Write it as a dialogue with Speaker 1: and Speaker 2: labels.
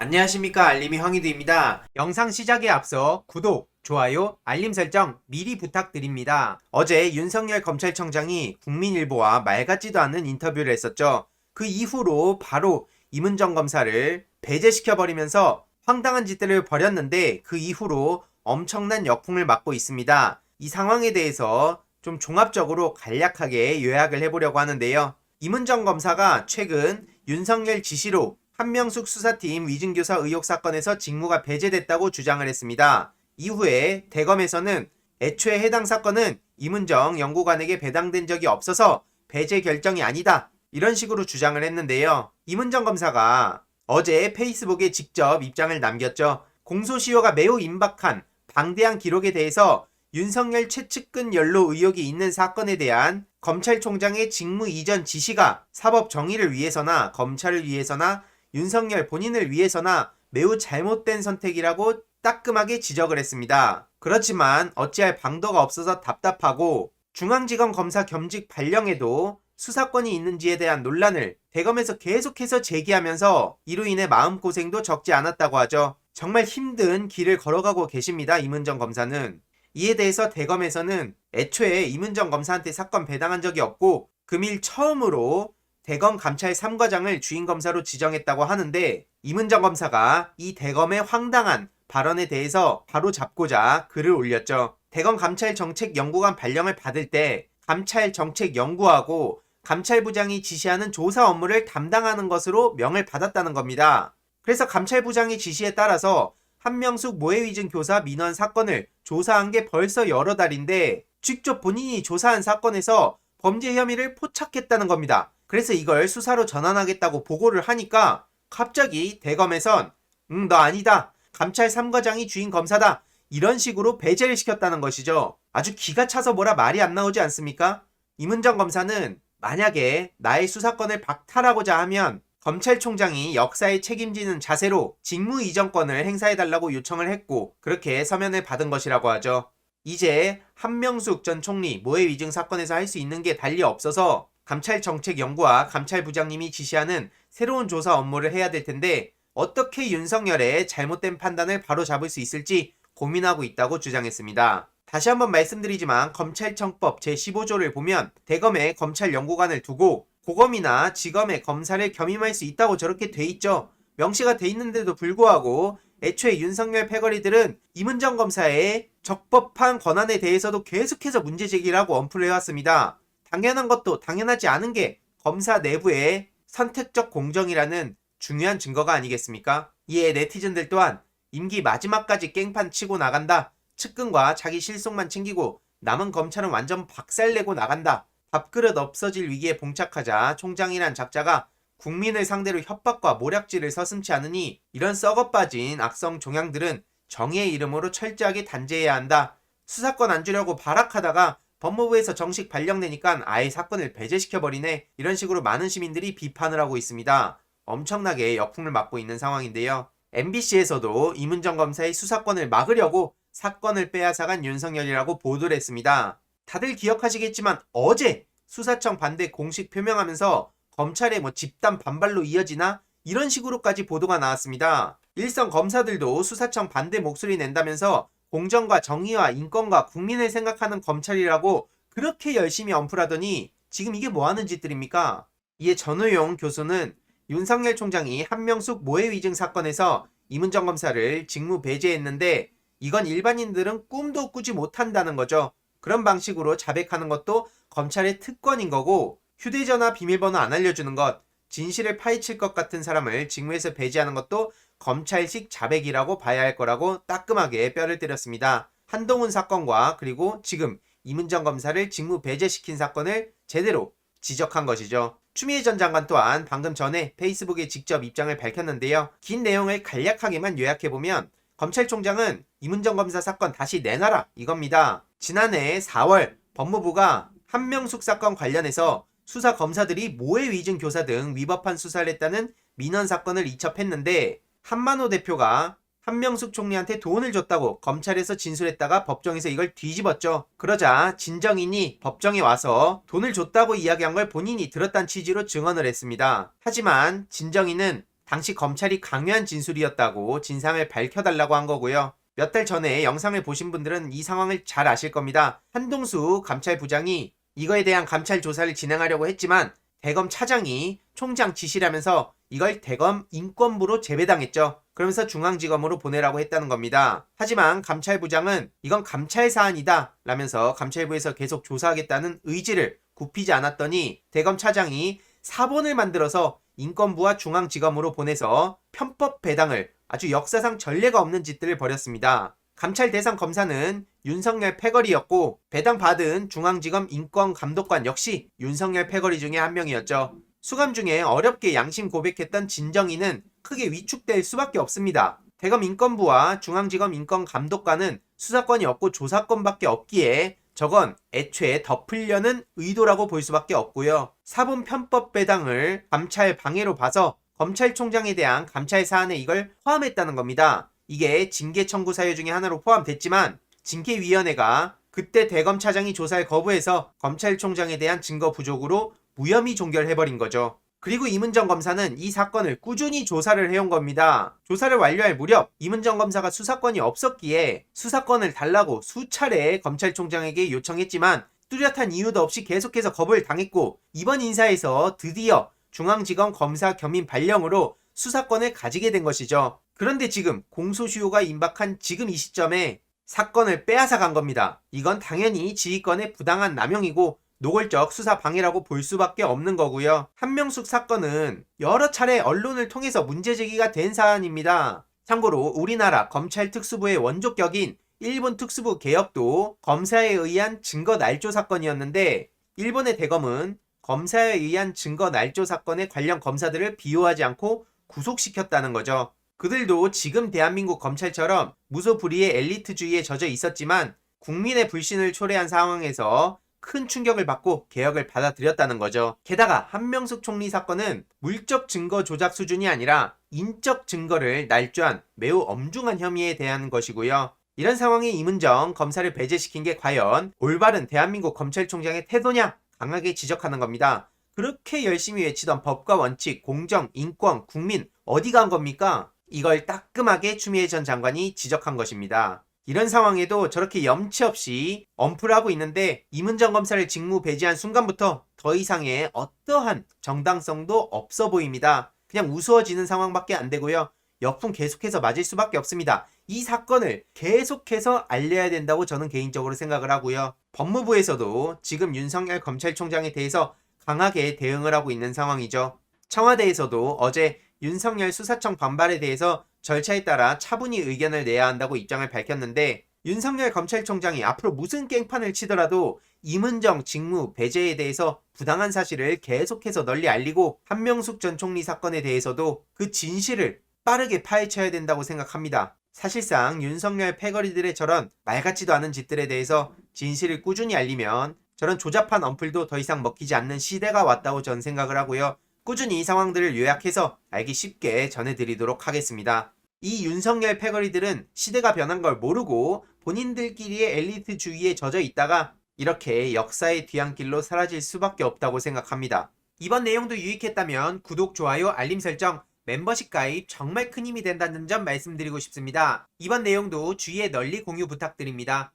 Speaker 1: 안녕하십니까, 알림이 황희두입니다. 영상 시작에 앞서 구독, 좋아요, 알림 설정 미리 부탁드립니다. 어제 윤석열 검찰청장이 국민일보와 말 같지도 않은 인터뷰를 했었죠. 그 이후로 바로 임은정 검사를 배제시켜버리면서 황당한 짓들을 벌였는데, 그 이후로 엄청난 역풍을 맞고 있습니다. 이 상황에 대해서 좀 종합적으로 간략하게 요약을 해보려고 하는데요. 임은정 검사가 최근 윤석열 지시로 한명숙 수사팀 위증교사 의혹 사건에서 직무가 배제됐다고 주장을 했습니다. 이후에 대검에서는 애초에 해당 사건은 임은정 연구관에게 배당된 적이 없어서 배제 결정이 아니다, 이런 식으로 주장을 했는데요. 임은정 검사가 어제 페이스북에 직접 입장을 남겼죠. 공소시효가 매우 임박한 방대한 기록에 대해서 윤석열 최측근 연루 의혹이 있는 사건에 대한 검찰총장의 직무 이전 지시가 사법 정의를 위해서나 검찰을 위해서나 윤석열 본인을 위해서나 매우 잘못된 선택이라고 따끔하게 지적을 했습니다. 그렇지만 어찌할 방도가 없어서 답답하고, 중앙지검 검사 겸직 발령에도 수사권이 있는지에 대한 논란을 대검에서 계속해서 제기하면서 이로 인해 마음고생도 적지 않았다고 하죠. 정말 힘든 길을 걸어가고 계십니다, 임은정 검사는. 이에 대해서 대검에서는 애초에 임은정 검사한테 사건 배당한 적이 없고 금일 처음으로 대검 감찰 3과장을 주임검사로 지정했다고 하는데, 임은정 검사가 이 대검의 황당한 발언에 대해서 바로 잡고자 글을 올렸죠. 대검 감찰정책연구관 발령을 받을 때 감찰정책연구하고 감찰부장이 지시하는 조사 업무를 담당하는 것으로 명을 받았다는 겁니다. 그래서 감찰부장의 지시에 따라서 한명숙 모해위증 교사 민원 사건을 조사한 게 벌써 여러 달인데, 직접 본인이 조사한 사건에서 범죄 혐의를 포착했다는 겁니다. 그래서 이걸 수사로 전환하겠다고 보고를 하니까 갑자기 대검에선 너 아니다, 감찰 3과장이 주임 검사다, 이런 식으로 배제를 시켰다는 것이죠. 아주 기가 차서 뭐라 말이 안 나오지 않습니까? 임은정 검사는 만약에 나의 수사권을 박탈하고자 하면 검찰총장이 역사에 책임지는 자세로 직무 이전권을 행사해달라고 요청을 했고, 그렇게 서면을 받은 것이라고 하죠. 이제 한명숙 전 총리 모해위증 사건에서 할 수 있는 게 달리 없어서 감찰정책연구와 감찰부장님이 지시하는 새로운 조사 업무를 해야 될 텐데, 어떻게 윤석열의 잘못된 판단을 바로잡을 수 있을지 고민하고 있다고 주장했습니다. 다시 한번 말씀드리지만 검찰청법 제15조를 보면 대검에 검찰연구관을 두고 고검이나 지검의 검사를 겸임할 수 있다고 저렇게 돼 있죠. 명시가 돼 있는데도 불구하고 애초에 윤석열 패거리들은 임은정 검사의 적법한 권한에 대해서도 계속해서 문제 제기를 하고 엄풀을 해왔습니다. 당연한 것도 당연하지 않은 게 검사 내부의 선택적 공정이라는 중요한 증거가 아니겠습니까? 이에 네티즌들 또한 임기 마지막까지 깽판 치고 나간다, 측근과 자기 실속만 챙기고 남은 검찰은 완전 박살내고 나간다, 밥그릇 없어질 위기에 봉착하자 총장이란 작자가 국민을 상대로 협박과 모략질을 서슴지 않으니 이런 썩어빠진 악성 종양들은 정의의 이름으로 철저하게 단죄해야 한다. 수사권 안 주려고 발악하다가 법무부에서 정식 발령내니까 아예 사건을 배제시켜버리네, 이런 식으로 많은 시민들이 비판을 하고 있습니다. 엄청나게 역풍을 맞고 있는 상황인데요. MBC에서도 임은정 검사의 수사권을 막으려고 사건을 빼앗아간 윤석열이라고 보도를 했습니다. 다들 기억하시겠지만 어제 수사청 반대 공식 표명하면서 검찰의 집단 반발로 이어지나, 이런 식으로까지 보도가 나왔습니다. 일선 검사들도 수사청 반대 목소리 낸다면서 공정과 정의와 인권과 국민을 생각하는 검찰이라고 그렇게 열심히 엄풀하더니 지금 이게 뭐 하는 짓들입니까? 이에 전우용 교수는 윤석열 총장이 한명숙 모해위증 사건에서 임은정 검사를 직무 배제했는데 이건 일반인들은 꿈도 꾸지 못한다는 거죠. 그런 방식으로 자백하는 것도 검찰의 특권인 거고, 휴대전화 비밀번호 안 알려주는 것, 진실을 파헤칠 것 같은 사람을 직무에서 배제하는 것도 검찰식 자백이라고 봐야 할 거라고 따끔하게 뼈를 때렸습니다. 한동훈 사건과 그리고 지금 임은정 검사를 직무 배제시킨 사건을 제대로 지적한 것이죠. 추미애 전 장관 또한 방금 전에 페이스북에 직접 입장을 밝혔는데요. 긴 내용을 간략하게만 요약해보면 검찰총장은 임은정 검사 사건 다시 내놔라, 이겁니다. 지난해 4월 법무부가 한명숙 사건 관련해서 수사 검사들이 모해위증 교사 등 위법한 수사를 했다는 민원 사건을 이첩했는데, 한만호 대표가 한명숙 총리한테 돈을 줬다고 검찰에서 진술했다가 법정에서 이걸 뒤집었죠. 그러자 진정인이 법정에 와서 돈을 줬다고 이야기한 걸 본인이 들었다는 취지로 증언을 했습니다. 하지만 진정인은 당시 검찰이 강요한 진술이었다고 진상을 밝혀달라고 한 거고요. 몇 달 전에 영상을 보신 분들은 이 상황을 잘 아실 겁니다. 한동수 감찰부장이 이거에 대한 감찰 조사를 진행하려고 했지만 대검 차장이 총장 지시라면서 이걸 대검 인권부로 재배당했죠. 그러면서 중앙지검으로 보내라고 했다는 겁니다. 하지만 감찰부장은 이건 감찰 사안이다 라면서 감찰부에서 계속 조사하겠다는 의지를 굽히지 않았더니 대검 차장이 사본을 만들어서 인권부와 중앙지검으로 보내서 편법 배당을 아주 역사상 전례가 없는 짓들을 벌였습니다. 감찰 대상 검사는 윤석열 패거리였고 배당받은 중앙지검 인권감독관 역시 윤석열 패거리 중에 한 명이었죠. 수감 중에 어렵게 양심 고백했던 진정인은 크게 위축될 수밖에 없습니다. 대검 인권부와 중앙지검 인권감독관은 수사권이 없고 조사권밖에 없기에 저건 애초에 덮으려는 의도라고 볼 수밖에 없고요. 사본 편법 배당을 감찰 방해로 봐서 검찰총장에 대한 감찰 사안에 이걸 포함했다는 겁니다. 이게 징계 청구 사유 중에 하나로 포함됐지만 징계위원회가 그때 대검 차장이 조사를 거부해서 검찰총장에 대한 증거 부족으로 무혐의 종결해버린 거죠. 그리고 이문정 검사는 이 사건을 꾸준히 조사를 해온 겁니다. 조사를 완료할 무렵 이문정 검사가 수사권이 없었기에 수사권을 달라고 수차례 검찰총장에게 요청했지만 뚜렷한 이유도 없이 계속해서 거부를 당했고 이번 인사에서 드디어 중앙지검 검사 겸임 발령으로 수사권을 가지게 된 것이죠. 그런데 지금 공소시효가 임박한 지금 이 시점에 사건을 빼앗아 간 겁니다. 이건 당연히 지휘권의 부당한 남용이고 노골적 수사 방해라고 볼 수밖에 없는 거고요. 한명숙 사건은 여러 차례 언론을 통해서 문제 제기가 된 사안입니다. 참고로 우리나라 검찰 특수부의 원조격인 일본 특수부 개혁도 검사에 의한 증거 날조 사건이었는데 일본의 대검은 검사에 의한 증거 날조 사건의 관련 검사들을 비호하지 않고 구속시켰다는 거죠. 그들도 지금 대한민국 검찰처럼 무소불위의 엘리트주의에 젖어 있었지만 국민의 불신을 초래한 상황에서 큰 충격을 받고 개혁을 받아들였다는 거죠. 게다가 한명숙 총리 사건은 물적 증거 조작 수준이 아니라 인적 증거를 날조한 매우 엄중한 혐의에 대한 것이고요. 이런 상황에 이문정 검사를 배제시킨 게 과연 올바른 대한민국 검찰총장의 태도냐? 강하게 지적하는 겁니다. 그렇게 열심히 외치던 법과 원칙, 공정, 인권, 국민 어디 간 겁니까? 이걸 따끔하게 추미애 전 장관이 지적한 것입니다. 이런 상황에도 저렇게 염치 없이 엄플하고 있는데 이문정 검사를 직무 배제한 순간부터 더 이상의 어떠한 정당성도 없어 보입니다. 그냥 우스워지는 상황밖에 안 되고요. 역풍 계속해서 맞을 수밖에 없습니다. 이 사건을 계속해서 알려야 된다고 저는 개인적으로 생각을 하고요. 법무부에서도 지금 윤석열 검찰총장에 대해서 강하게 대응을 하고 있는 상황이죠. 청와대에서도 어제 윤석열 수사청 반발에 대해서 절차에 따라 차분히 의견을 내야 한다고 입장을 밝혔는데 윤석열 검찰총장이 앞으로 무슨 깽판을 치더라도 이문정 직무 배제에 대해서 부당한 사실을 계속해서 널리 알리고 한명숙 전 총리 사건에 대해서도 그 진실을 빠르게 파헤쳐야 된다고 생각합니다. 사실상 윤석열 패거리들의 저런 말 같지도 않은 짓들에 대해서 진실을 꾸준히 알리면 저런 조잡한 언플도 더 이상 먹히지 않는 시대가 왔다고 전 생각을 하고요. 꾸준히 이 상황들을 요약해서 알기 쉽게 전해드리도록 하겠습니다. 이 윤석열 패거리들은 시대가 변한 걸 모르고 본인들끼리의 엘리트주의에 젖어 있다가 이렇게 역사의 뒤안길로 사라질 수밖에 없다고 생각합니다. 이번 내용도 유익했다면 구독, 좋아요, 알림 설정, 멤버십 가입 정말 큰 힘이 된다는 점 말씀드리고 싶습니다. 이번 내용도 주위에 널리 공유 부탁드립니다.